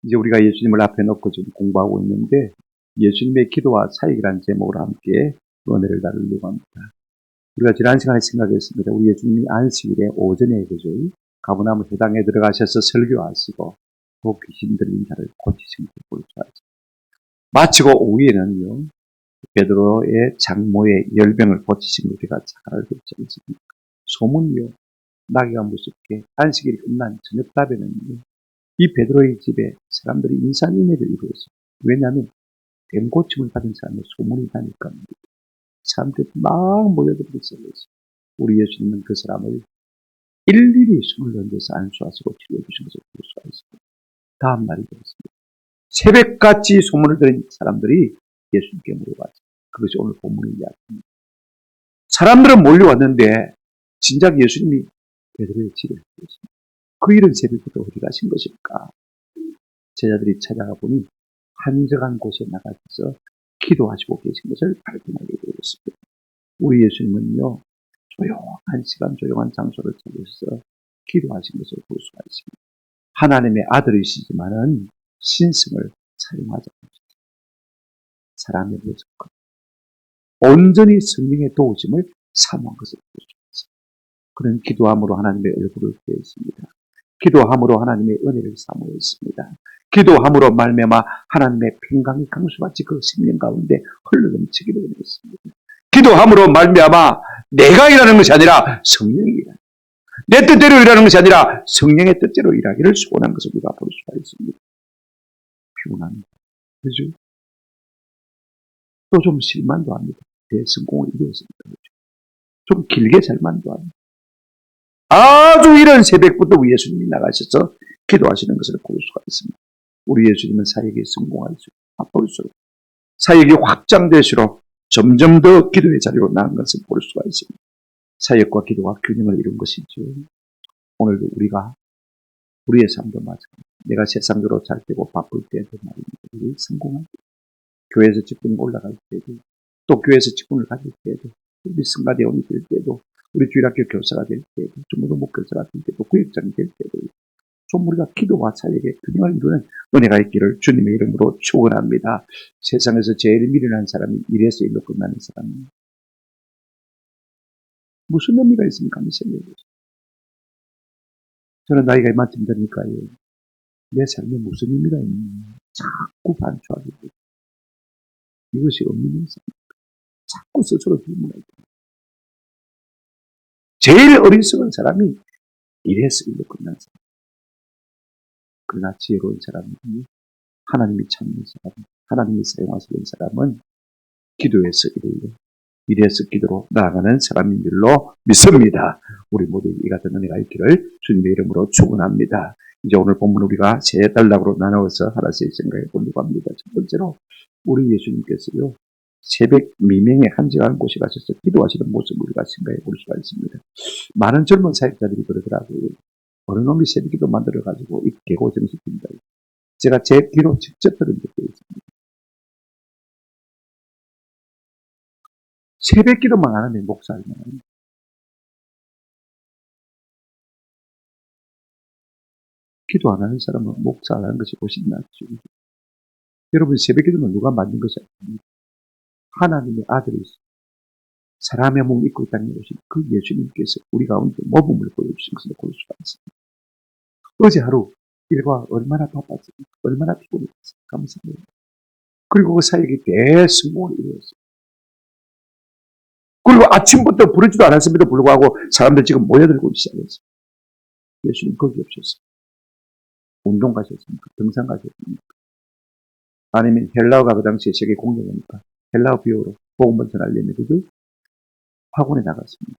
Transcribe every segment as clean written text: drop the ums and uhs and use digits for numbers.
이제 우리가 예수님을 앞에 놓고 지금 공부하고 있는데 예수님의 기도와 사역이라는 제목으로 함께 은혜를 나누려고 합니다. 우리가 지난 시간에 생각했습니다. 우리 예수님이 안식일에 오전에 그죠? 가버나움 회당에 들어가셔서 설교하시고 또 귀신 들린 자를 고치신 것을 볼 수 있습니다. 마치고 오후에는요. 베드로의 장모의 열병을 고치신 걸 우리가 잘 알고 있지 않습니까? 소문이요. 나기가 무섭게 안식일이 끝난 저녁답에는요. 이 베드로의 집에 사람들이 인산인해를 이루었어요. 왜냐하면 뱀 고침을 받은 사람의 소문이 나니까 사람들이 막 모여들고 있어요. 우리 예수님은 그 사람을 일일이 숨을 던져서 안수하시고 치료해주신 것을 볼 수가 있습니다. 다음 날이 되었습니다. 새벽같이 소문을 들은 사람들이 예수님께 물어봤어요. 그것이 오늘 본문의 이야기입니다. 사람들은 몰려왔는데 진작 예수님이 베드로의 집에 계십니다. 그 이른 새벽부터 어디 가신 것일까? 제자들이 찾아가 보니 한적한 곳에 나가셔서 기도하시고 계신 것을 발견하게 되었습니다. 우리 예수님은요, 조용한 시간, 조용한 장소를 찾으셔서 기도하신 것을 볼 수가 있습니다. 하나님의 아들이시지만은 신성을 사용하지 않으셨습니다. 사람의 모습과 온전히 성령의 도우심을 사모한 것을 볼 수가 있습니다. 그는 기도함으로 하나님의 얼굴을 보였습니다. 기도함으로 하나님의 은혜를 사모했습니다. 기도함으로 말미암아 하나님의 평강이 강수같이 그 생명 가운데 흘러넘치기를 원했습니다. 기도함으로 말미암아 내가 일하는 것이 아니라 성령이 일하는, 내 뜻대로 일하는 것이 아니라 성령의 뜻대로 일하기를 소원한 것을 우리가 볼 수가 있습니다. 피곤합니다. 그죠? 또 좀 실만도 합니다. 대성공을 이루었습니다. 좀 길게 잘만도 합니다. 아주 이런 새벽부터 우리 예수님이 나가셔서 기도하시는 것을 볼 수가 있습니다. 우리 예수님은 사역에 성공할수록 바쁠수록 사역이 확장될수록 점점 더 기도의 자리로 나간 것을 볼 수가 있습니다. 사역과 기도가 균형을 이룬 것이죠. 오늘도 우리가 우리의 삶도 마찬가지입니다. 내가 세상적으로 잘 되고 바쁠 때도 말입니다. 우리 성공할 때, 교회에서 직분이 올라갈 때도, 또 교회에서 직분을 가질 때도, 우리 성가대원이 될 때도, 우리 주일학교 교사가 될 때도, 중고등 목교사가 될 때도, 구역장이 될 때도 좀 우리가 기도와 사역의 균형을 이루는 은혜가 있기를 주님의 이름으로 축원합니다. 세상에서 제일 미련한 사람이 이래서 일로 끝나는 사람입니다. 무슨 의미가 있습니까? 저는 나이가 이만큼 되니까요. 내 삶에 무슨 의미가 있느냐. 자꾸 반추하게 되고 이것이 의미 있는 삶입니다. 자꾸 스스로 질문하게 됩니다. 제일 어리석은 사람이 이래서 일로 끝난 사람. 그러나 지혜로운 사람은 하나님이 찾는 사람, 하나님이 사용하시는 사람은 기도에서 이래서 기도로 나아가는 사람인 줄로 믿습니다. 우리 모두 이 같은 은혜가 있기를 주님의 이름으로 축원합니다. 이제 오늘 본문 우리가 세 단락으로 나누어서 하나씩 생각해 보려고 합니다. 첫 번째로 우리 예수님께서요 새벽 미명에 한적한 곳에 가셔서 기도하시는 모습을 우리가 생각해 볼 수가 있습니다. 많은 젊은 사역자들이 그러더라고요. 어느 놈이 새벽기도 만들어가지고 이 개고정시킨다. 제가 제 귀로 직접 들은 적도 있습니다. 새벽기도만 안 하면 목사를 합니다. 기도 안 하는 사람은 목사 안 하는 것이 훨씬 낫죠. 여러분 새벽기도는 누가 만든 것이 아닙니다. 하나님의 아들이시 사람의 몸을 입고 이 땅에 오신 그 예수님께서 우리 가운데 모범을 보여주신 것을 볼 수가 있습니다. 어제 하루 일과 얼마나 바빴습니까? 얼마나 피곤했습니까? 감사합니다. 그리고 그 사역이 대성공을 이루었습니다. 그리고 아침부터 부르지도 않았음에도 불구하고 사람들 지금 모여들고 시작했습니다. 예수님 거기 없었습니다. 운동 가셨습니까? 등산 가셨습니까? 아니면 헬라어가 그 당시에 세계 공용이니까 헬라어 비어로 복음을 전하려면 그들 학원에 나갔습니다.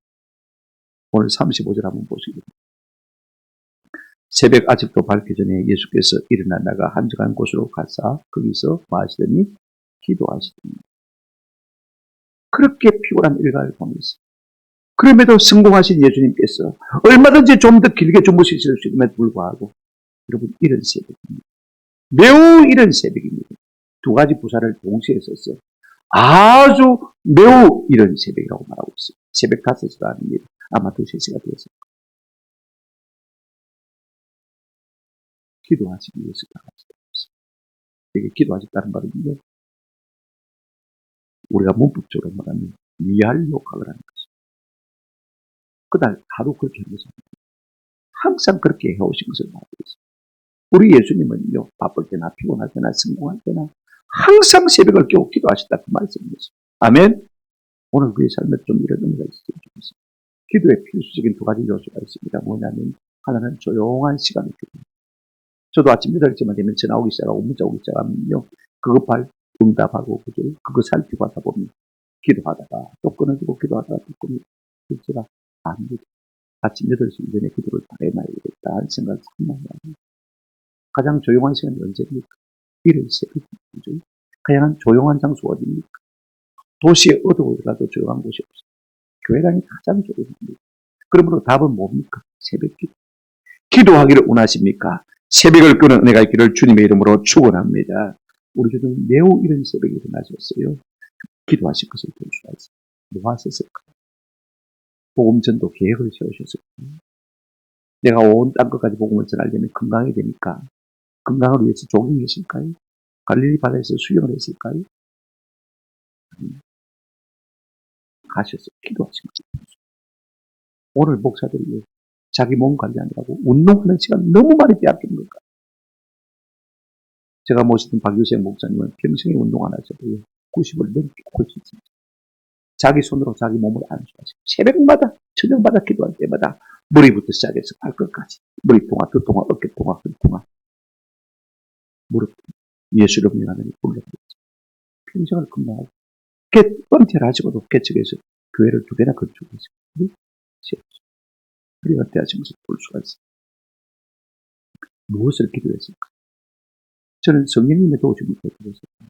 오늘 35절 한번 보시겠습니다. 새벽 아직도 밝기 전에 예수께서 일어나 나가 한적한 곳으로 가사 거기서 뭐 하시더니 기도하시더니 그렇게 피곤한 일과를 보냈어요. 그럼에도 성공하신 예수님께서 얼마든지 좀 더 길게 주무실 수 있음에도 불구하고 여러분 이런 새벽입니다. 매우 이런 새벽입니다. 두 가지 부사를 동시에 썼어요. 아주 매우 이런 새벽이라고 말하고 있어요. 새벽 5시가 아닙니다. 아마 2-3시가 되었을 거예요. 기도하시기 위해서 나가시다. 이게 기도하셨다는 말은요, 우리가 문법적으로 말하면 위할 욕학을 하는 거죠. 그날 하루 그렇게 한 것입니다. 항상 그렇게 해오신 것을 말하고 있습니다. 우리 예수님은요, 바쁠 때나 피곤할 때나 성공할 때나 항상 새벽을 깨워 기도하셨다 그 말씀이었습니다. 아멘. 오늘 그의 삶에 좀 이런 의미가 있으면 좋겠습니다. 기도의 필수적인 두 가지 요소가 있습니다. 뭐냐면 하나는 조용한 시간을 기도합니다. 저도 아침 8시만 되면 전화 오기 시작하고 문자 오기 시작하면요, 그것 응답하고 그거 살피고 하다 보면 기도하다가 또 끊어지고 기도하다가 또 끊어지고 제가 압니다. 아침 8시 이전에 기도를 다 해놔야겠다 하는 생각을 참 많이 합니다. 가장 조용한 시간이 언제입니까? 이른 새벽이죠. 가장 조용한 장소가 어디입니까? 도시에 어두워라도 조용한 곳이 없어요. 교회당이 가장 조용합니다. 그러므로 답은 뭡니까? 새벽 기도. 기도하기를 원하십니까? 새벽을 끄는 은혜가 있기를 주님의 이름으로 축원합니다. 우리 주는 매우 이른 새벽에 일어나셨어요. 기도하실 것을 볼 수가 있어요. 뭐 하셨을까요? 복음전도 계획을 세우셨을까요? 내가 온 땅끝까지 복음을 전하려면 건강해야 되니까 건강을 위해서 조깅했을까요? 갈릴리 바다에서 수영을 했을까요? 가셨어요. 기도하신 거죠. 오늘 목사들이 자기 몸 관리하느라고 운동하는 시간 너무 많이 빼앗기는 건가? 제가 모시던 박유생 목사님은 평생에 운동 안 하셔도요, 90을 넘게 홀수 있습니다. 자기 손으로 자기 몸을 안수하시고 새벽마다 저녁마다 기도할 때마다 머리부터 시작해서 발끝까지 머리통화, 두통화, 어깨통화, 허리통화, 무릎 예수를 명하느니 불러버렸죠. 평생을 건강하고 은퇴를 하시고도 개척해서 교회를 2개나 건축했어요. 그리 은퇴하신 것을 볼 수가 있어요. 무엇을 기도했을까? 저는 성령님의 도우심을 기도했습니다.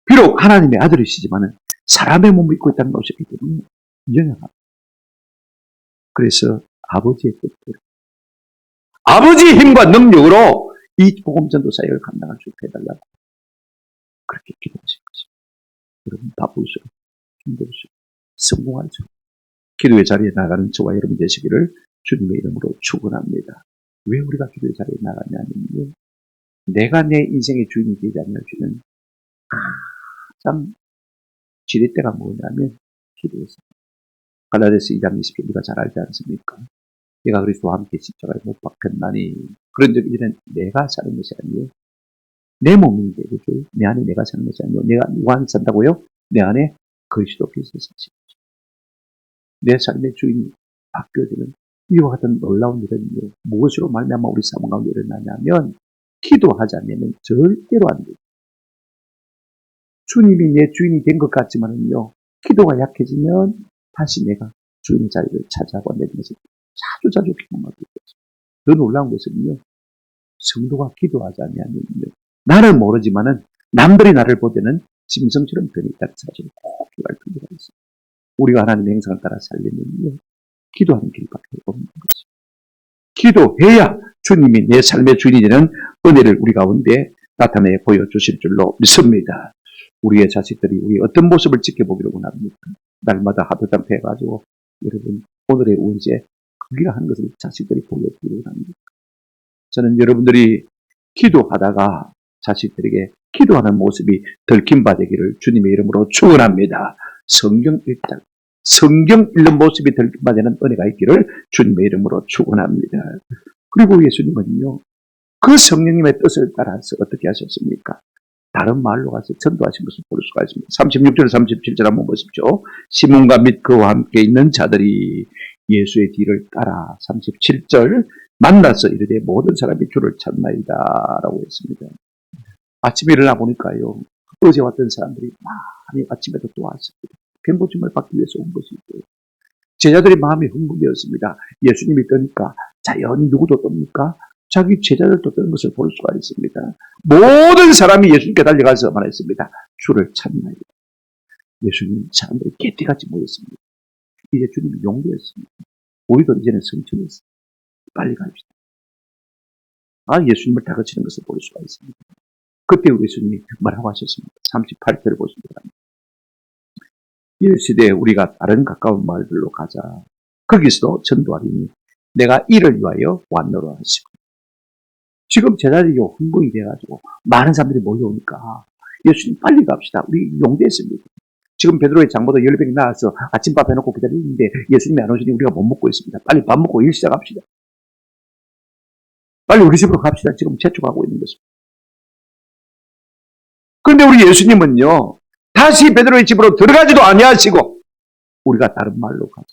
비록 하나님의 아들이시지만 사람의 몸을 입고 있다는 것이기 때문에 연약합니다. 그래서 아버지의 뜻대로 아버지의 힘과 능력으로 이 복음전도 사역을 감당할 수 있게 해달라고 그렇게 기도하신 것입니다. 여러분 바쁠수록 힘들수록 성공할수록 기도의 자리에 나가는 저와 여러분 되시기를 주님의 이름으로 축원합니다. 왜 우리가 기도의 자리에 나가냐면요, 내가 내 인생의 주인이 되지 않을 주는 가장 지렛대가 뭐냐면 기도에서. 갈라디아서 2장 20절 우리가 잘 알지 않습니까? 내가 그리스도와 함께 십자가에 못 박혔나니 그런 적 이제는 내가 사는 것이 아니에요. 내 몸인데 그죠? 내 안에 내가 사는 것이 아니고 내가 누가 안 산다고요? 내 안에 그리스도께서 사시는 거죠. 내 삶의 주인이 바뀌어지는 이와 같은 놀라운 일은 무엇으로 말미암아 우리 삶 가운데 일어나냐면 기도하지 않으면 절대로 안 돼요. 주님이 내 주인이 된 것 같지만은요, 기도가 약해지면 다시 내가 주인의 자리를 차지하고 내는 것을 자주 경험하고 있어요. 더 놀라운 것은요, 성도가 기도하지 않으면요, 나는 모르지만은 남들이 나를 볼 때는 짐승처럼 변해 있다는 사실을 꼭 기억할 필요가 있어요. 우리가 하나님의 행성을 따라 살려면요, 기도하는 길밖에 없는 거죠. 기도해야 주님이 내 삶의 주인이 되는 은혜를 우리 가운데 나타내 보여주실 줄로 믿습니다. 우리의 자식들이 우리 어떤 모습을 지켜보기를 원합니까? 날마다 하드담 해가지고 여러분 오늘의 운세 그기가 하는 것을 자식들이 보여주기를 원합니다. 저는 여러분들이 기도하다가 자식들에게 기도하는 모습이 들킨 바 되기를 주님의 이름으로 축원합니다. 성경 읽는 모습이 들킨 바 되는 은혜가 있기를 주님의 이름으로 축원합니다. 그리고 예수님은요, 그 성령님의 뜻을 따라서 어떻게 하셨습니까? 다른 마을로 가서 전도하신 것을 볼 수가 있습니다. 36절, 37절 한번 보십시오. 시몬과 및 그와 함께 있는 자들이 예수의 뒤를 따라 37절 만나서 이르되 모든 사람이 주를 찾나이다 라고 했습니다. 아침에 일어나 보니까요, 어제 왔던 사람들이 많이 아침에도 또 왔습니다. 병고침을 받기 위해서 온 것이고 제자들의 마음이 흥분되었습니다. 예수님이 뜨니까 자연히 누구도 뜹니까? 자기 제자들도 뜨는 것을 볼 수가 있습니다. 모든 사람이 예수님께 달려가서 말했습니다. 주를 찾나이다. 예수님 사람들이 개띠같이 모였습니다. 이제 주님이 용기했습니다. 우리도 이제는 성천했습니다. 빨리 갑시다. 예수님을 다그치는 것을 볼 수가 있습니다. 그때 예수님이 뭐라고 하셨습니까? 38절을 보십니다. 이 시대에 우리가 다른 가까운 마을들로 가자. 거기서도 전도하리니 내가 이를 위하여 왔노라 하시고 지금 제자들이 흥분이 돼가지고 많은 사람들이 몰려오니까 예수님 빨리 갑시다. 우리 용대했습니다. 지금 베드로의 장모도 10명이 나와서 아침밥 해놓고 기다리는데 예수님이 안 오시니 우리가 못 먹고 있습니다. 빨리 밥 먹고 일 시작합시다. 빨리 우리 집으로 갑시다. 지금 재촉하고 있는 것입니다. 그런데 우리 예수님은요, 다시 베드로의 집으로 들어가지도 아니하시고 우리가 다른 말로 가죠.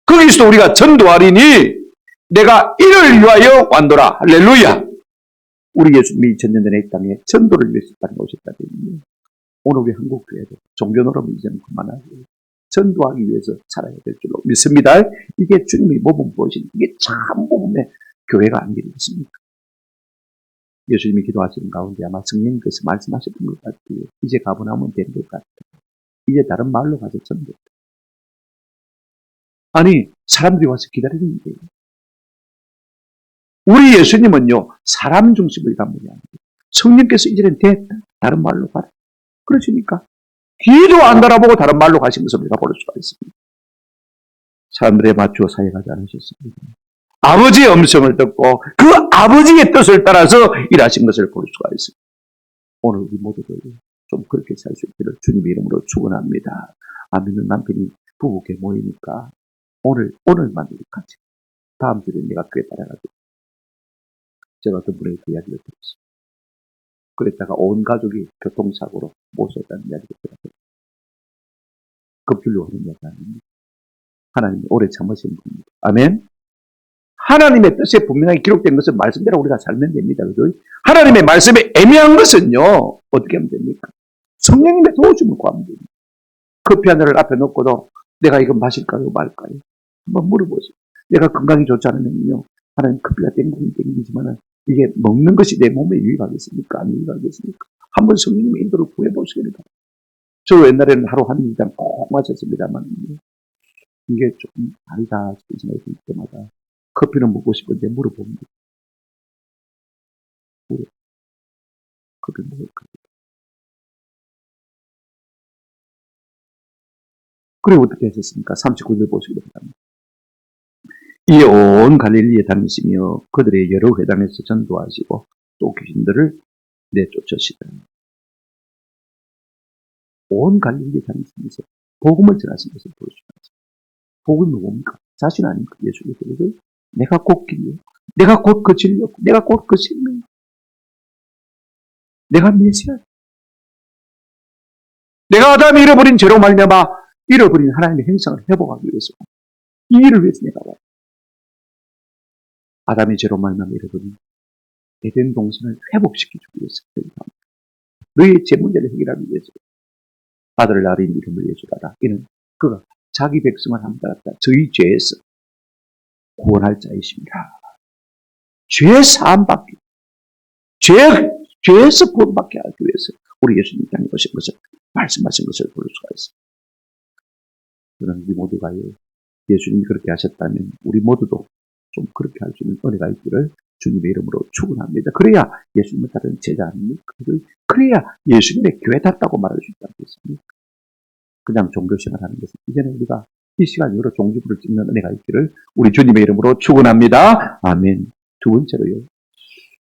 거기서도 우리가 전도하리니 내가 이를 위하여 왔노라. 할렐루야. 우리 예수님이 전년 전에 이 땅에 전도를 위해서 땅에 오셨다더니 오늘 우리 한국 교회도 종교 노름을 이제는 그만하고 전도하기 위해서 살아야 될 줄로 믿습니다. 이게 주님이 몸은 보신 이게 참 몸의 교회가 아니겠습니까? 예수님이 기도하시는 가운데 아마 성령님께서 말씀하셨던 것 같아요. 이제 가보나면 된 것 같다. 이제 다른 말로 가서 전도. 아니 사람들이 와서 기다리는 거예요. 우리 예수님은요 사람 중심을 담은 분이 아니에요. 성령께서 이제는 됐다. 다른 말로 가라. 그러시니까 귀도 안 달아보고 다른 말로 가신 것을 우리가 볼 수가 있습니다. 사람들의 맞추어 사역하지 않으셨습니다. 아버지의 음성을 듣고 그 아버지의 뜻을 따라서 일하신 것을 볼 수가 있습니다. 오늘 우리 모두들 좀 그렇게 살 수 있기를 주님의 이름으로 축원합니다. 아멘은 남편이 부부께 모이니까 오늘만 같이 다음 주에 내가 그에 따라가지고 제가 어떤 분의 그 이야기를 들었습니다. 그랬다가 온 가족이 교통사고로 모셨다는 이야기를 들었습니다. 급필로 하는 이야기 아닙니다. 하나님이 오래 참으신 분입니다. 아멘. 하나님의 뜻에 분명하게 기록된 것은 말씀대로 우리가 살면 됩니다. 그죠? 하나님의 말씀에 애매한 것은요, 어떻게 하면 됩니까? 성령님의 도우심을 구하면 됩니다. 커피 한 잔을 앞에 놓고도 내가 이거 마실까요, 말까요? 한번 물어보세요. 내가 건강이 좋지 않으면요, 하나님 커피가 땡기지만은 이게 먹는 것이 내 몸에 유익하겠습니까? 안 유익하겠습니까? 한번 성령님의 인도를 구해보시기 바랍니다. 저 옛날에는 하루 한 잔 꼭 마셨습니다만, 이게 조금 아니다 싶은 생각이 들 때마다 커피는 먹고 싶은데 물어봅니다. 커피 먹을까? 그래 어떻게 하셨습니까? 39절 보시기 바랍니다. 이 온 갈릴리에 다니시며 그들의 여러 회당에서 전도하시고 또 귀신들을 내쫓으시다. 온 갈릴리에 다니시면서 복음을 전하신 것을 볼 수가 있습니다. 복음이 뭡니까? 자신 아닙니까? 예수께서 내가 곧 길이요. 내가 곧 그 진리요. 내가 곧 그 생명. 내가 메시아. 내가 아담이 잃어버린 죄로 말미암아 잃어버린 하나님의 형상을 회복하기 위해서 이 일을 위해서 내가 와요. 아담이 죄로 말미암아 잃어버린 에덴 동산을 회복시켜주기 위해서 너희의 죄 문제를 해결하기 위해서 아들을 낳으린 이름을 예수라라. 이는 그가 자기 백성을 함따랐다. 저희 죄에서 구원할 자이십니다. 죄 사함받기, 죄에서 구원받게 하기 위해서 우리 예수님 땅에 오신 것을 말씀하신 것을 볼 수가 있습니다. 그러나 우리 모두가 예수님이 그렇게 하셨다면 우리 모두도 좀 그렇게 할 수 있는 은혜가 있기를 주님의 이름으로 축원합니다. 그래야 예수님을 따르는 제자 아닙니까? 그래야 예수님의 교회답다고 말할 수 있지 않겠습니까? 그냥 종교생활 하는 것은 이제는 우리가 이 시간 이후로 종지부를 찍는 은혜가 있기를 우리 주님의 이름으로 축원합니다. 아멘. 두 번째로요.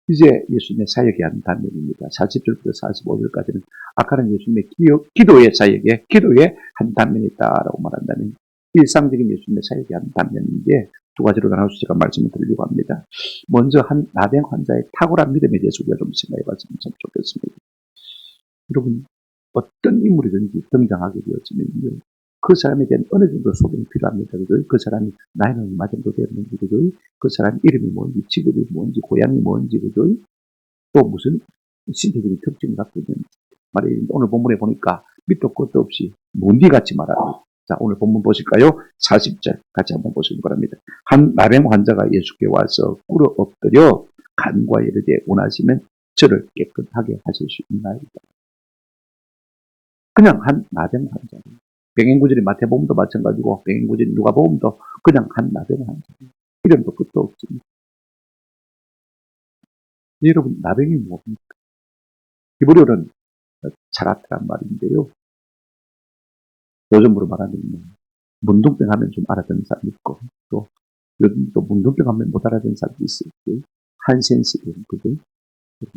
이제 예수님의 사역에 한 단면입니다. 40절부터 45절까지는 아까는 예수님의 기도의 사역에 기도의 한 단면이 있다라고 말한다면 일상적인 예수님의 사역에 한 단면인데 두 가지로 나눠서 제가 말씀을 드리려고 합니다. 먼저 한 나병 환자의 탁월한 믿음에 대해서 우리가 좀 생각해 봤으면 참 좋겠습니다. 여러분 어떤 인물이든지 등장하게 되었으면 그 사람에 대한 어느 정도 소개가 필요합니다. 그 사람이 나이는 얼마 정도 되었는지, 그 사람 이름이 뭔지, 직업이 뭔지, 고향이 뭔지, 또 무슨 신체적인 특징을 갖고 있는지. 말이 오늘 본문에 보니까 밑도 끝도 없이 문디같이 말합니다. 자, 오늘 본문 보실까요? 40절 같이 한번 보시기 바랍니다. 한 나병 환자가 예수께 와서 꿇어 엎드려 간과 이르되 원하시면 저를 깨끗하게 하실 수 있나이다. 그냥 한 나병 환자. 병행구절이 마태복음도 마찬가지고 병행구절이 누가복음도 그냥 한 나병 환자. 이름도 끝도 없습니다. 여러분 나병이 뭡니까? 히브리어는 자라트란 말인데요. 요즘으로 말하면 문둥병 하면 좀 알아듣는 사람이 있고 또 요즘 또 문둥병 하면 못 알아듣는 사람도 있어요. 한센스도 그죠?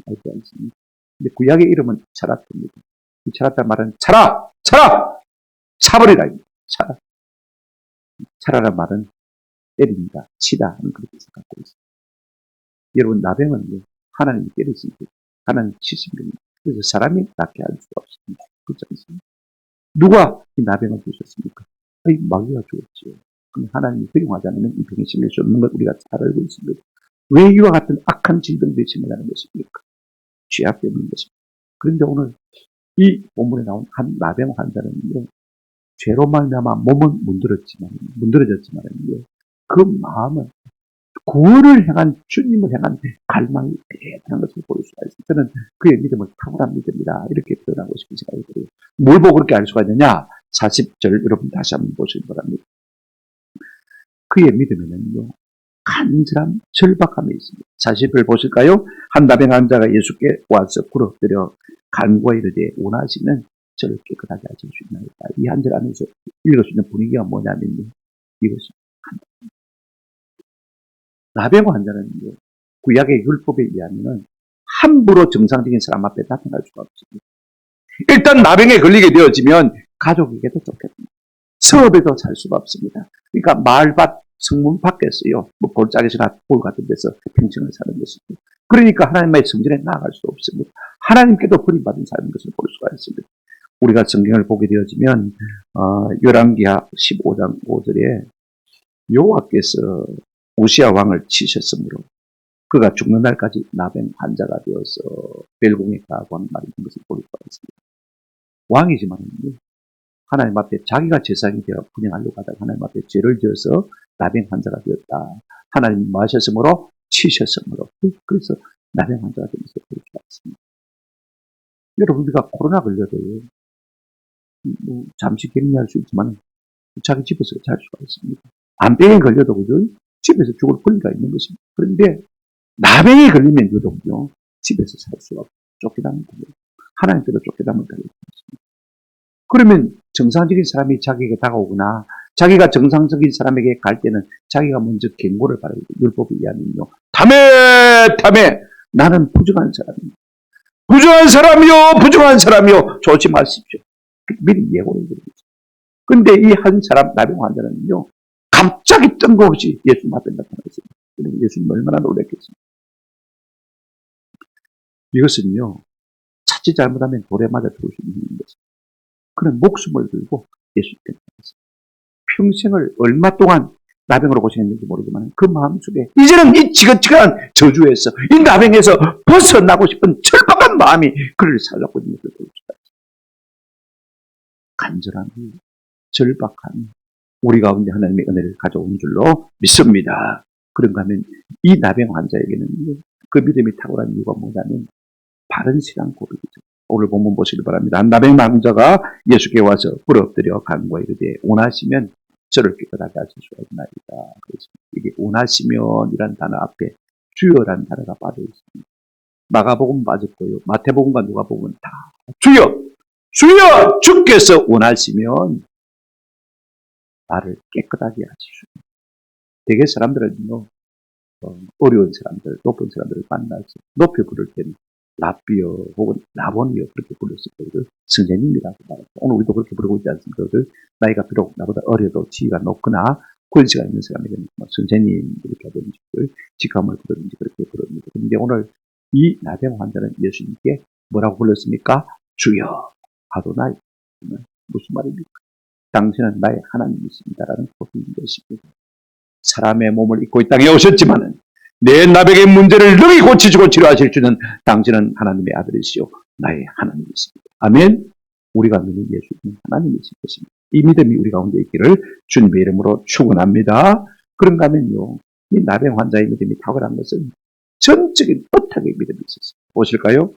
알지 않습니까? 근데 구약의 이름은 차라트입니다. 이 차라트 말은 차라! 차라! 차버리라! 차라. 차라란 말은 때립니다. 치다 하는 그런 뜻을 갖고 있습니다. 여러분, 나병은 하나님이 때리신 것, 하나님이 치신 겁니다. 그래서 사람이 낫게 할 수가 없습니다. 그렇지 않습니까? 누가 이 나병을 주셨습니까? 마귀가 주었지요. 그럼 하나님이 허용하지 않으면 이 병에 심을 수 없는 것 우리가 잘 알고 있습니다. 왜 이와 같은 악한 질병들이 심어나는 것입니까? 죄악 때문인 것입니다. 그런데 오늘 이 본문에 나온 한 나병 환자는요, 죄로 말미암아 몸은 문드러졌지만 그 마음은 구원을 향한 주님을 향한 갈망이 대단한 것을 볼 수가 있습니다. 저는 그의 믿음을 탁월한 믿음이다 이렇게 표현하고 싶은 생각이 들어요. 뭘 보고 그렇게 알 수가 있느냐? 40절 여러분 다시 한번 보시기 바랍니다. 그의 믿음에는요, 간절한 절박함이 있습니다. 40절 보실까요? 한 나병 환자가 예수께 와서 꿇어뜨려 간구하 이르되 원하시면 저를 깨끗하게 하실 수 있나이다. 이 한 절 안에서 읽을 수 있는 분위기가 뭐냐면요, 이것이 나병 환자는 구약의 율법에 의하면 함부로 정상적인 사람 앞에 나타날 수가 없습니다. 일단 나병에 걸리게 되어지면 가족에게도 쫓겨납니다. 서업에도 살 수가 없습니다. 그러니까 마을밭, 성문 밖에서요, 골짜기나 볼 같은 데서 평생을 사는 것입니다. 그러니까 하나님의 성전에 나아갈 수 없습니다. 하나님께도 버림받은 삶인 것을 볼 수가 있습니다. 우리가 성경을 보게 되어지면 열왕기하 15장 5절에 여호와께서 우시야 왕을 치셨으므로 그가 죽는 날까지 나병 환자가 되어서 벨공에 가고 하는 말이 있는 것을 볼 수가 있습니다. 왕이지만 하나님 앞에 자기가 제사장이 되어 분양하려고 하다가 하나님 앞에 죄를 지어서 나병 환자가 되었다. 하나님이 뭐 하셨으므로? 치셨으므로. 그래서 나병 환자가 된 것을 볼 수가 있습니다. 여러분, 우리가 코로나 걸려도요, 잠시 격리할 수 있지만 자기 집에서 잘 수가 있습니다. 암병에 걸려도 그죠? 집에서 죽을 권리가 있는 것입니다. 그런데 나병에 걸리면 유독요, 집에서 살 수가 없고 쫓겨나는 거예요. 하나님께도 쫓겨나면 되는 것입니다. 그러면 정상적인 사람이 자기에게 다가오거나 자기가 정상적인 사람에게 갈 때는 자기가 먼저 경고를 받아야 돼요. 율법에 의하면요. 다메 나는 부정한 사람입니다. 부정한 사람이요 조심하십시오. 미리 예고를 드립니다. 그런데 이 한 사람 나병 환자는요, 갑자기 뜬금없이 예수님 앞에 나타났습니다. 그런데 예수님 얼마나 놀랐겠습니까? 이것은요, 자칫 잘못하면 돌에 맞아 죽을 수 있는 것입니다. 그런 목숨을 들고 예수님께 나타났습니다. 평생을 얼마 동안 나병으로 고생했는지 모르지만 그 마음속에 이제는 이 지긋지긋한 저주에서 이 나병에서 벗어나고 싶은 절박한 마음이 그를 살렸고 있는 것을 볼 수가 있습니다. 간절한 절박한 우리 가운데 하나님의 은혜를 가져온 줄로 믿습니다. 그런가 하면 이 나병 환자에게는 그 믿음이 탁월한 이유가 뭐냐면 바른 신앙 고백이죠. 오늘 본문 보시기 바랍니다. 한 나병 환자가 예수께 와서 꿇어엎드려 간구하 이르되 원하시면 저를 깨끗하게 하실 수가 있나이다. 그래서 이게 원하시면이란 단어 앞에 주여란 단어가 빠져 있습니다. 마가복음 빠졌고요. 마태복음과 누가복음은 다 주여 주께서 원하시면 나를 깨끗하게 하시오. 대개 사람들은요, 어려운 사람들, 높은 사람들을 만나서 높여 부를 때는 라비어 혹은 라본이어 그렇게 불렀을 거예요. 선생님이라고 말합니다. 오늘 우리도 그렇게 부르고 있지 않습니까? 나이가 비록 나보다 어려도 지위가 높거나 권세가 있는 사람에게는 선생님 이렇게 하든지 직함을 부르든지 그렇게 부릅니다. 그런데 오늘 이 나병 환자는 예수님께 뭐라고 불렀습니까? 주여 아도나이. 무슨 말입니까? 당신은 나의 하나님이십니다라는 고백인 것입니다. 사람의 몸을 입고 이 땅에 오셨지만 내 나병의 문제를 능히 고치시고 치료하실 수 있는 당신은 하나님의 아들이시오. 나의 하나님이십니다. 아멘. 우리가 믿는 예수님은 하나님이신 것입니다. 이 믿음이 우리 가운데 있기를 주님의 이름으로 축원합니다. 그런가 하면요, 이 나병 환자의 믿음이 탁월한 것은 전적인 어탁의 믿음이 있었습니다. 보실까요?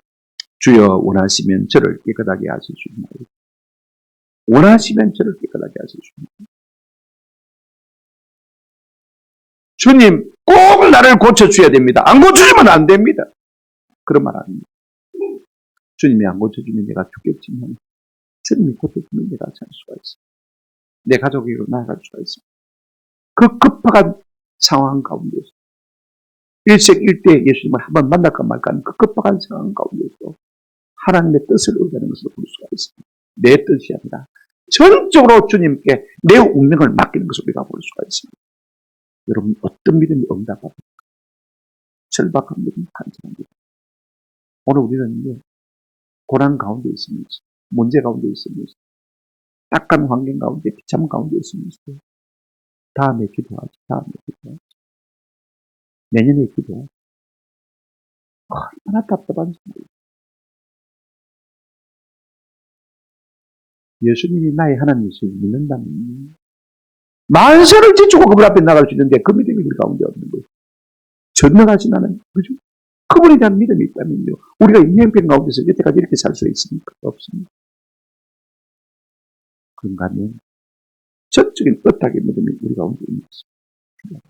주여 원하시면 저를 깨끗하게 하실 수 있나요? 원하시면 저를 깨끗하게 하실 수 있나요? 주님 꼭 나를 고쳐줘야 됩니다. 안 고쳐주면 안 됩니다. 그런 말 아닙니다. 주님이 안 고쳐주면 내가 죽겠지만 주님이 고쳐주면 내가 살 수가 있습니다. 내 가족에게로 나아갈 수가 있습니다. 그 급박한 상황 가운데서 일색일대 예수님을 한번 만날까 말까 하는 그 급박한 상황 가운데서 하나님의 뜻을 의하는 것을 볼 수가 있습니다. 내 뜻이 아니라 전적으로 주님께 내 운명을 맡기는 것을 우리가 볼 수가 있습니다. 여러분, 어떤 믿음이 응답합니까? 절박한 믿음, 간절한 믿음. 오늘 우리는 고난 가운데 있으면서, 문제 가운데 있으면서, 딱한 환경 가운데, 비참 가운데 있으면서 다음에 기도하지, 내년에 기도하지. 얼마나 답답한지 몰라요. 예수님이 나의 하나님이시를 믿는다면 만세를 지치고 그분 앞에 나갈 수 있는데 그 믿음이 우리 가운데 없는 거예요. 전능하신 하나님, 그죠? 그분에 대한 믿음이 있다면요. 우리가 이 형편 가운데서 여태까지 이렇게 살 수 있습니까? 없습니다. 그런가 하면 전적인 뜻하게 믿음이 우리 가운데 있는 것입니다.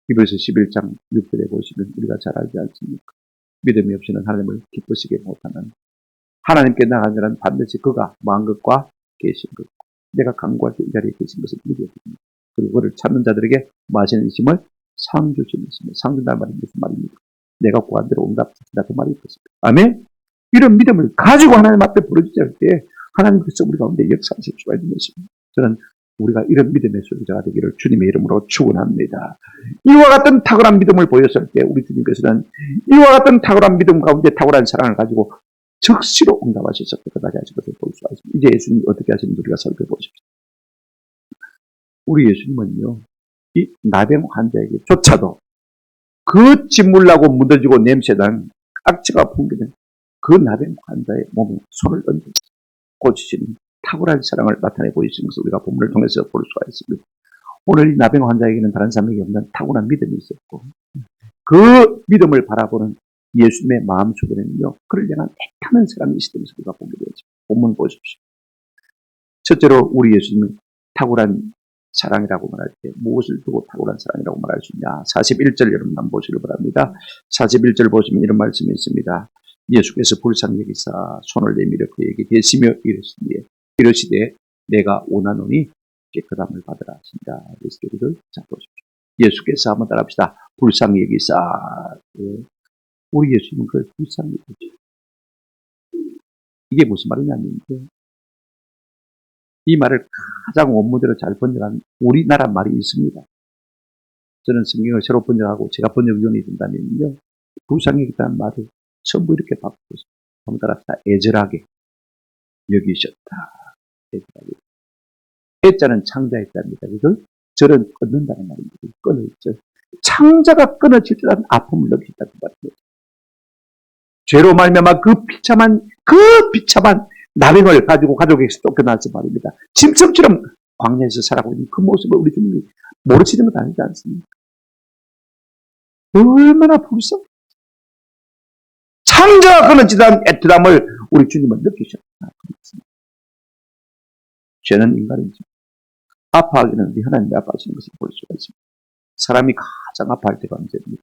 히브리서 11장 6절에 보시면 우리가 잘 알지 않습니까? 믿음이 없이는 하나님을 기쁘시게 못하는, 하나님께 나간 자는 반드시 그가 망한 것과 계신 것, 내가 간구할 때 이 자리에 계신 것을 믿어야 됩니다. 그리고 그를 찾는 자들에게 마시는 이심을 상 주시는 것입니다. 상 준다는 말이 무슨 말입니까? 내가 구한 대로 응답하신다, 그 말이 있습니다. 아멘? 이런 믿음을 가지고 하나님 앞에 부르짖을 때 하나님께서 우리 가운데 역사하실 수가 있는 것입니다. 저는 우리가 이런 믿음의 소유자가 되기를 주님의 이름으로 축원합니다. 이와 같은 탁월한 믿음을 보였을 때 우리 주님께서는 이와 같은 탁월한 믿음 가운데 탁월한 사랑을 가지고 즉시로 응답하셔서 끝까지 하신 것을 볼 수가 있습니다. 이제 예수님이 어떻게 하시는지 우리가 살펴보십시오. 우리 예수님은요, 이 나병 환자에게조차도 그 짓물나고 묻어지고 냄새난 악취가 풍기는 그 나병 환자의 몸에 손을 얹어 고치시는 탁월한 사랑을 나타내 보이시는 것을 우리가 본문을 통해서 볼 수가 있습니다. 오늘 이 나병 환자에게는 다른 사람에게 없는 탁월한 믿음이 있었고, 그 믿음을 바라보는 예수님의 마음 속에는요, 그를 향한 애타는 사랑이 있었던 것을 우리가 보게 되죠. 본문 보십시오. 첫째로 우리 예수님은 탁월한 사랑이라고 말할 때 무엇을 두고 탁월한 사랑이라고 말할 수 있냐? 41절 여러분 한번 보시기 바랍니다. 41절 보시면 이런 말씀이 있습니다. 예수께서 불쌍히 여기사 손을 내밀어 그에게 대시며 이르시되 내가 원하노니 깨끗함을 받으라 하신다. 예수께를 자 보십시오. 예수께서 한번 따라합시다. 불쌍히 여기사. 우리 예수님은 그걸 불쌍히 여기죠. 이게 무슨 말이냐면 이 말을 가장 원문대로 잘 번역한 우리나라 말이 있습니다. 저는 성경을 새로 번역하고 제가 번역위원이 된다면요, 불쌍히 여기다는 말을 전부 이렇게 바꾸어서 한번 따라합시다. 애절하게 여기셨다. 애절하게. 애자는 창자의 자입니다. 그걸 절은 끊는다는 말입니다. 끊어있죠. 창자가 끊어질 듯한 아픔을 느끼셨다는 말입니다. 죄로 말미암아 그 비참한 나병을 가지고 가족에게서 쫓겨나서 말입니다. 짐승처럼 광야에서 살아가고 있는 그 모습을 우리 주님이 모르시는 것 아니지 않습니까? 얼마나 불쌍. 창자가 끊어지던 애틋함을 우리 주님은 느끼셨다. 죄는 인간이죠. 아파하기는 우리 하나님이 아파하시는 것을 볼 수가 있습니다. 사람이 가장 아파할 때가 언제입니까?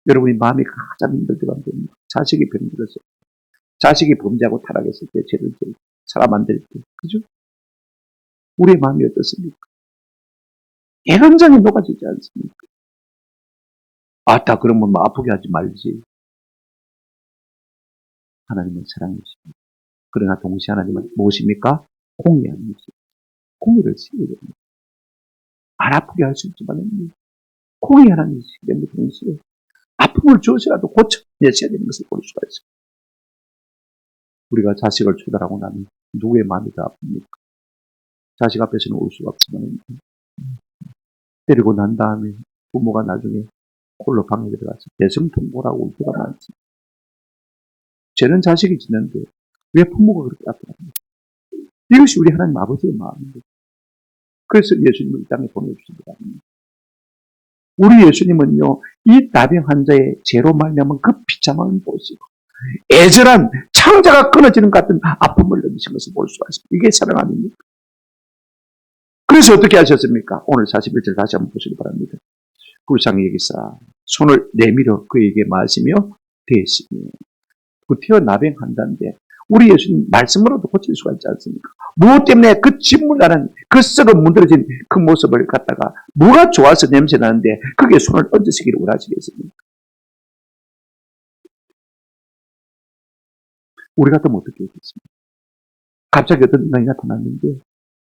여러분이 마음이 가장 힘들 때가 언제입니까? 자식이 병들어서, 자식이 범죄하고 타락했을 때, 죄를 질 때, 사람 안 될 때, 그죠? 우리의 마음이 어떻습니까? 애간장이 녹아지지 않습니까? 다 그러면 뭐 아프게 하지 말지. 하나님은 사랑이십니다. 그러나 동시에 하나님은 무엇입니까? 공의하십니다. 공의를 지켜야 됩니다. 안 아프게 할 수 있지만 공의 하나님이시기 때문에 동시에 아픔을 주어서라도 고쳐내셔야 되는 것을 볼 수가 있습니다. 우리가 자식을 초달하고 나면 누구의 마음이 더 아픕니까? 자식 앞에서는 울 수가 없지만 때리고 난 다음에 부모가 나중에 홀로 방에 들어가서 대성통보라고 울 때가 많지. 죄는 자식이 짓는데 왜 부모가 그렇게 아프합니까? 이것이 우리 하나님 아버지의 마음입니다. 그래서 예수님을 이 땅에 보내주신 것 아닙니까? 우리 예수님은요, 이 나병 환자의 죄로 말미암은 그 비참함을 보시고 애절한 창자가 끊어지는 것 같은 아픔을 느끼신 것을 볼 수가 있습니다. 이게 사랑 아닙니까? 그래서 어떻게 하셨습니까? 오늘 41절 다시 한번 보시기 바랍니다. 불쌍히 여기사 손을 내밀어 그에게 마시며 대시며. 그 태어 나병 환자인데 우리 예수님 말씀으로도 고칠 수가 있지 않습니까? 무엇 때문에 그 진물나는 그 썩은 문드러진 그 모습을 갖다가 뭐가 좋아서 냄새 나는데 그게 손을 얹으시기를 원하시겠습니까? 우리 같으면 어떻게 했겠습니까? 갑자기 어떤 인간이 나타났는데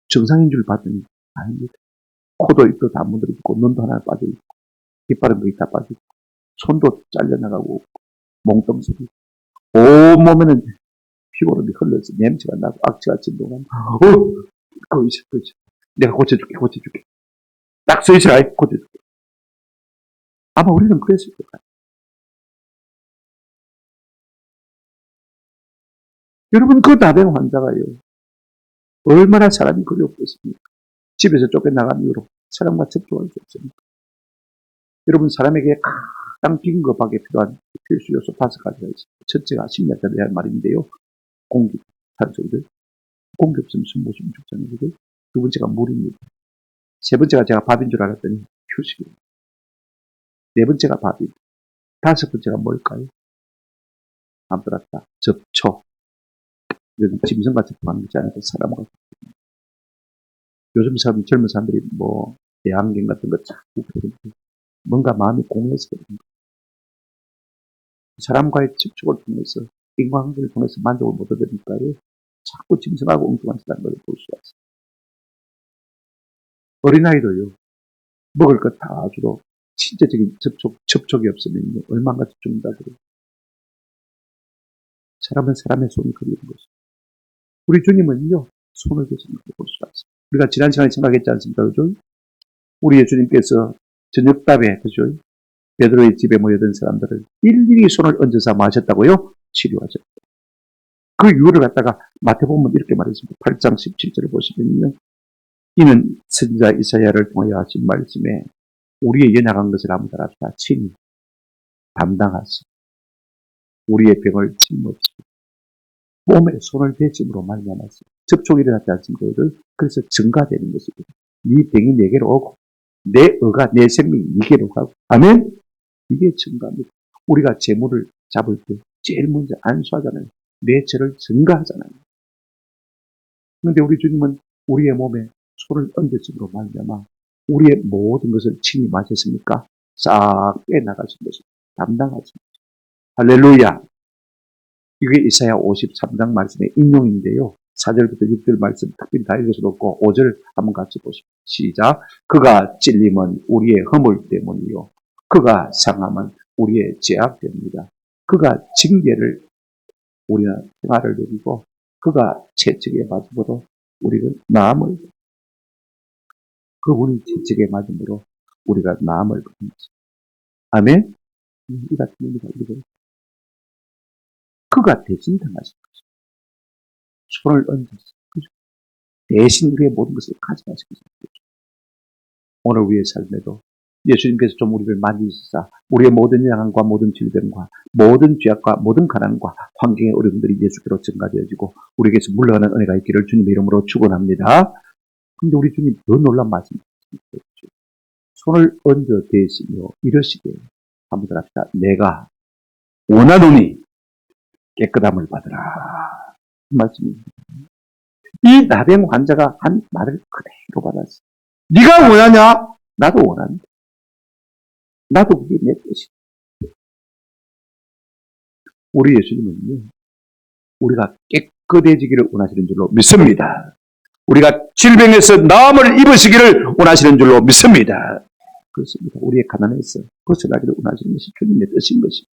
정상인 줄 봤더니 아닙니다. 코도 입도 다 문드러지고 눈도 하나 빠져있고 이빨은 거의 다 빠져있고 손도 잘려나가고 몽땅소리 온몸에는 피고름이 흘러서 냄새가 나고 악취가 진동하고 거기서 내가 고쳐줄게 딱 서있으라 고쳐줄게. 아마 우리는 그랬을 것 같아요. 여러분 그 나병 환자가요 얼마나 사람이 그리웠겠습니까? 집에서 쫓겨나간 이후로 사람과 접촉할 수 없습니다. 여러분 사람에게 가장 긴급하게 필요한 필수 요소 5가지가 있습니다. 첫째가 식량에 대한 말인데요. 공기, 산소들. 공기 없으면 숨 못 쉬면 죽잖아요. 두 번째가 물입니다. 세 번째가 제가 밥인 줄 알았더니 휴식입니다. 네 번째가 밥입니다. 다섯 번째가 뭘까요? 안 들었다. 접촉. 짐승과 접촉하는 거지 않아도 사람과. 요즘 젊은 사람들이 대안경 같은 거 자꾸 그러는데 뭔가 마음이 공해서 그런 거. 사람과의 접촉을 통해서 인간관계를 통해서 만족을 못 얻으니까요. 자꾸 짐승하고 엉뚱한 짓하는 걸 볼 수가 있어요. 어린아이도요. 먹을 것 다 주로 신체적인 접촉이 없으면 얼마나 죽는다 그래요. 사람은 사람의 손이 그리운 것이죠. 우리 주님은요. 손을 대신 볼 수가 있어요. 우리가 지난 시간에 생각했지 않습니까? 그죠? 우리 예수님께서 저녁밥에 그죠? 베드로의 집에 모여든 사람들을 일일이 손을 얹어서 마셨다고요? 치료하셨다. 그 이유를 갖다가 마태복음은 이렇게 말했습니다. 8장 17절을 보시면요. 이는 선지자 이사야를 통하여 하신 말씀에 우리의 연약한 것을 아무다랍시다. 친히 담당하시고 우리의 병을 짊어지고 몸에 손을 대심으로 말미암았습니다. 접촉이 일어났지 않습니까? 그래서 증가되는 것입니다. 네 병이 내게로 오고 내 의가 내 생명이 네게로 가고 아멘? 이게 증가입니다. 우리가 재물을 잡을 때 제일 먼저 안수하잖아요. 내 죄를 증가하잖아요. 그런데 우리 주님은 우리의 몸에 손을 얹으심으로 말미암아 우리의 모든 것을 친히 마셨습니까? 싹 빼나가신 것입니다. 담당하신 것입니다. 할렐루야. 이게 이사야 53장 말씀의 인용인데요. 4절부터 6절 말씀 특별히 다 읽을 수 없고 5절 한번 같이 보십시오. 시작. 그가 찔림은 우리의 허물 때문이요. 그가 상함은 우리의 죄악 때문이다. 그가 징계를 우리는 평화를 누리고 그가 채찍에 맞음으로 우리는 나음을 그분이 채찍에 맞음으로 우리가 나음을 받습니다. 아멘? 이 같은 의미가 이거예요. 그가 대신 당하신 것입니다. 손을 얹어서 대신 우리의 모든 것을 가져가신 것입니다. 오늘 우리의 삶에도 예수님께서 좀 우리를 만지시사 우리의 모든 양함과 모든 질병과 모든 죄악과 모든 가난과 환경의 어려움들이 예수께로 증가되어지고 우리에게서 물러가는 은혜가 있기를 주님의 이름으로 축원합니다. 그런데 우리 주님 더 놀란 말씀이십니다. 손을 얹어 대시며 이러시되 한번 더 합시다. 내가 원하노니 깨끗함을 받으라. 이 말씀입니다. 이 나병 환자가 한 말을 그대로 받았어요. 네가 원하냐? 나도 원한다. 나도 그게 내 뜻이다. 우리 예수님은요. 우리가 깨끗해지기를 원하시는 줄로 믿습니다. 우리가 질병에서 나음을 입으시기를 원하시는 줄로 믿습니다. 그렇습니다. 우리의 가난에서 벗어나기를 원하시는 것이 주님의 뜻인 것입니다.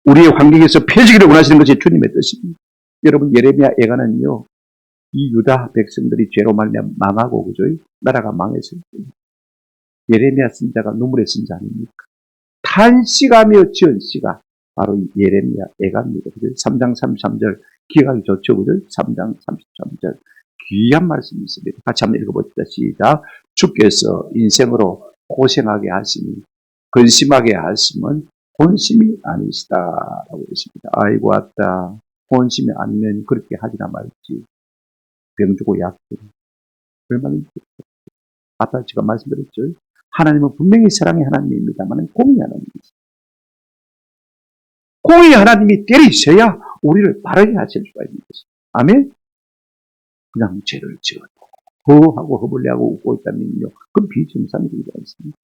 우리의 환경에서 펴지기를 원하시는 것이 주님의 뜻입니다. 여러분 예레미야 예가는요. 이 유다 백성들이 죄로 말미암아 망하고 그죠? 나라가 망했을 때 예레미야 선자가 눈물의 선자 아닙니까? 탄식하며 지은 시가 바로 이 예레미야 예가입니다. 3장 33절 기억하기 좋죠. 그죠? 3장 33절 귀한 말씀이 있습니다. 같이 한번 읽어봅시다. 시작. 주께서 인생으로 고생하게 하시니 근심하게 하심은 본심이 아니시다 라고 했습니다. 아이고 왔다. 본심이 아니면 그렇게 하지나 말지. 병주고 약주. 얼마나 아까 제가 말씀드렸죠. 하나님은 분명히 사랑의 하나님입니다만 공의 하나님이죠. 공의 하나님이 때리셔야 우리를 바르게 하실 수가 있는 것입니다. 아멘? 그냥 죄를 지어도 허하고 허벌레하고 웃고 있다면요. 그건 비정상이 되지 않습니까?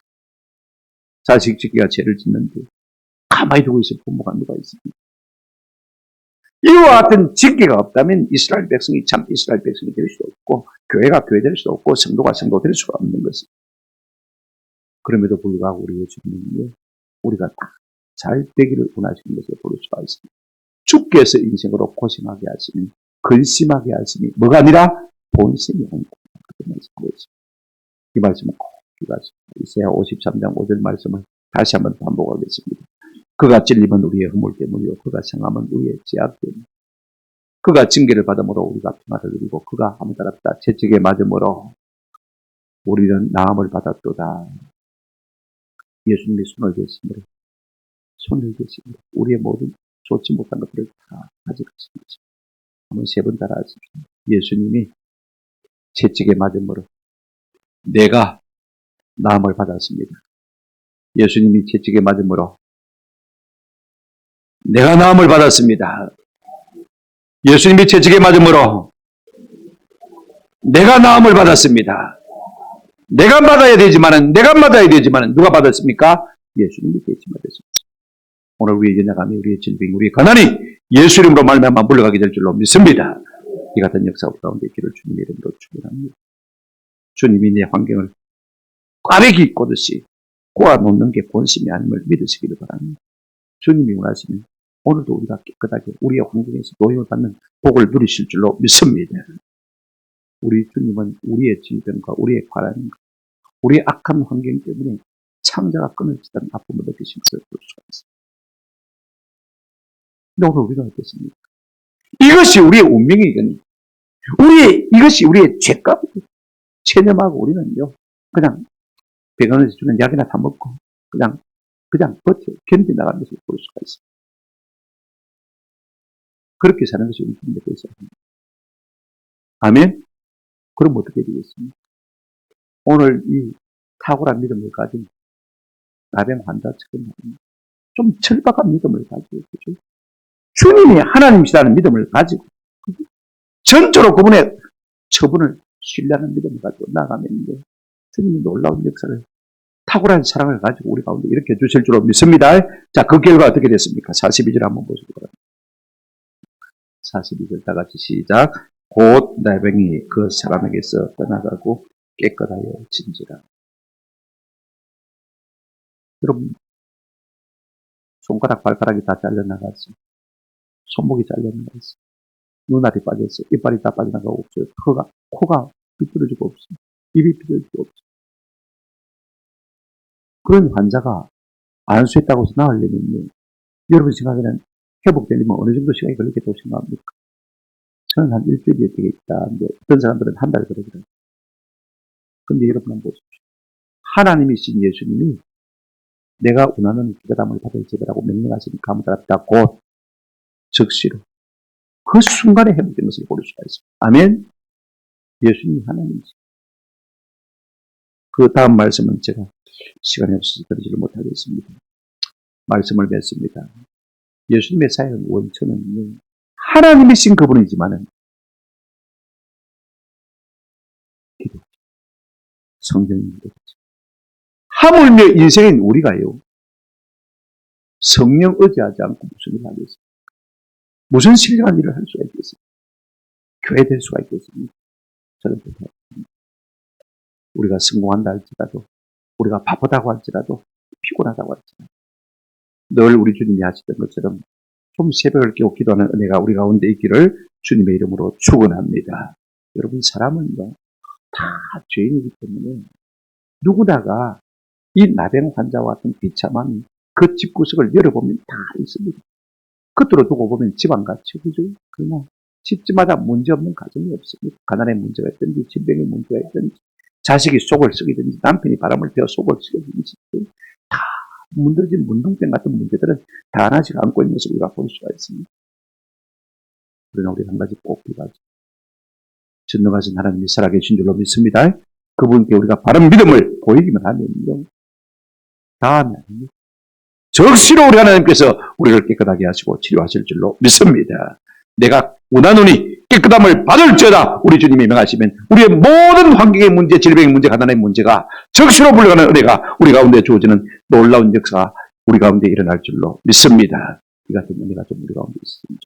자식 짓기가 죄를 짓는데 가만히 두고 있을 부모가 누가 있습니까? 이와 같은 징계가 없다면 이스라엘 백성이 참 이스라엘 백성이 될 수도 없고 교회가 교회 될 수도 없고 성도가 성도 될 수가 없는 것입니다. 그럼에도 불구하고 우리 예수님은요, 우리가 다 잘 되기를 원하시는 것을 볼 수가 있습니다. 주께서 인생으로 고생하게 하시니 근심하게 하시니 뭐가 아니라 본심이 아니고 그렇게 말씀하고 있습니다. 이 말씀은 꼭 기억하십시오. 이사야 53장 5절 말씀을 다시 한번 반복하겠습니다. 그가 찔림은 우리의 허물 때문이요 그가 상함은 우리의 죄악 때문이요 그가 징계를 받음으로 우리가 평화를 누리고 그가 아무 따랍다 채찍에 맞음으로 우리는 나음을 받았도다. 예수님이 손을 대심으로 손을 대심으로 우리의 모든 좋지 못한 것들을 다 가져가십니다. 한번 세 번 따라하십시오. 예수님이 채찍에 맞음으로 내가 나음을 받았습니다. 예수님이 채찍에 맞음으로 내가 나음을 받았습니다. 예수님이 채찍에 맞음으로 내가 나음을 받았습니다. 내가 받아야 되지만은 누가 받았습니까? 예수님이 채찍 맞았습니다. 오늘 우리의 연약함이 우리의 질병, 우리의 가난이 예수 이름으로 말미암아 물러가게 될 줄로 믿습니다. 이 같은 역사 가운데 있기를 주님의 이름으로 축원합니다. 주님이 내 환경을 꽈배기 꽂듯이 꼬아놓는 게 본심이 아님을 믿으시기를 바랍니다. 주님이 원하시면 오늘도 우리가 깨끗하게 우리의 환경에서 노임을 받는 복을 누리실 줄로 믿습니다. 우리 주님은 우리의 질병과 우리의 과란과 우리의 악한 환경 때문에 창자가 끊어지던 아픔을 느끼신 것을 볼 수가 있습니다. 근데 오늘 우리가 어떻습니까? 이것이 우리의 운명이거니 이것이 우리의 죄값이거든요. 체념하고 우리는요, 그냥 병원에서 주는 약이나 다 먹고 그냥 버텨 견뎌나가는 것을 볼 수가 있습니다. 그렇게 사는 것이 우리 주님의 뜻입니다. 아멘? 그럼 어떻게 되겠습니까? 오늘 이 탁월한 믿음을 가진 나병 환자처럼 좀 철박한 믿음을 가지고 그죠? 주님이 하나님이시라는 믿음을 가지고 전적으로 그분의 처분을 신뢰하는 믿음을 가지고 나가면요, 주님이 놀라운 역사를 탁월한 사랑을 가지고 우리 가운데 이렇게 주실 줄로 믿습니다. 자, 그 결과 어떻게 됐습니까? 42절 한번 보시기 바랍니다. 42절 다 같이 시작. 곧 나병이 그 사람에게서 떠나가고 깨끗하여진지라. 여러분, 손가락 발가락이 다 잘려나갔어. 손목이 잘려나갔어. 눈알이 빠졌어. 이빨이 다 빠져나가고 없어요. 코가 비뚤어지고 없어. 입이 비뚤어지고 없어. 그런 환자가 안수했다고 해서 나으려면요, 여러분 생각에는 회복되려면 어느 정도 시간이 걸리겠다고 생각합니까? 저는 한 일주일이 되겠다. 근데 어떤 사람들은 한 달 그러더라고요. 근데 여러분 한번 보십시오. 하나님이신 예수님이 내가 원하는 기도담을 받을 제거라고 명령하시니 아무 따랍다 곧 즉시로 그 순간에 회복된 것을 볼 수가 있습니다. 아멘. 예수님이 하나님이십니다. 그 다음 말씀은 제가 시간이 없어서 드리지를 못하겠습니다. 말씀을 맺습니다. 예수님의 사역의 원천은 하나님이신 그분이지만은 기도, 성령입니다. 하물며 인생인 우리가요, 성령 의지하지 않고 무슨 일을 하겠습니까? 무슨 신령한 일을 할 수가 있겠습니까? 교회 될 수가 있겠습니까? 저는 못합니다. 우리가 성공한다 할지라도, 우리가 바쁘다고 할지라도, 피곤하다고 할지라도, 늘 우리 주님이 하시던 것처럼 좀 새벽을 깨워 기도하는 은혜가 우리 가운데 있기를 주님의 이름으로 축원합니다. 여러분, 사람은요, 다 죄인이기 때문에 누구나가 이 나병 환자와 같은 비참한 그 집구석을 열어보면 다 있습니다. 겉으로 두고 보면 집안 같죠, 그죠? 그러나 집집마다 문제없는 가정이 없습니다. 가난의 문제가 있든지, 질병의 문제가 있든지, 자식이 속을 썩이든지, 남편이 바람을 피워 속을 썩이든지, 다 문드러진 문둥병 같은 문제들은 다 하나씩 안고 있는 것을 우리가 볼 수가 있습니다. 그러나 우리 한 가지 꼭 기억하죠. 전능하신 하나님이 살아계신 줄로 믿습니다. 그분께 우리가 바른 믿음을 보이기만 하면요, 다음이 아닙니다. 적시로 우리 하나님께서 우리를 깨끗하게 하시고 치료하실 줄로 믿습니다. 내가 원하노니 깨끗함을 받을지어다 우리 주님이 명하시면 우리의 모든 환경의 문제, 질병의 문제, 가난의 문제가 적시로 불러가는 은혜가 우리 가운데 주어지는 놀라운 역사가 우리 가운데 일어날 줄로 믿습니다. 이 같은 은혜가 좀 우리 가운데 있습니다.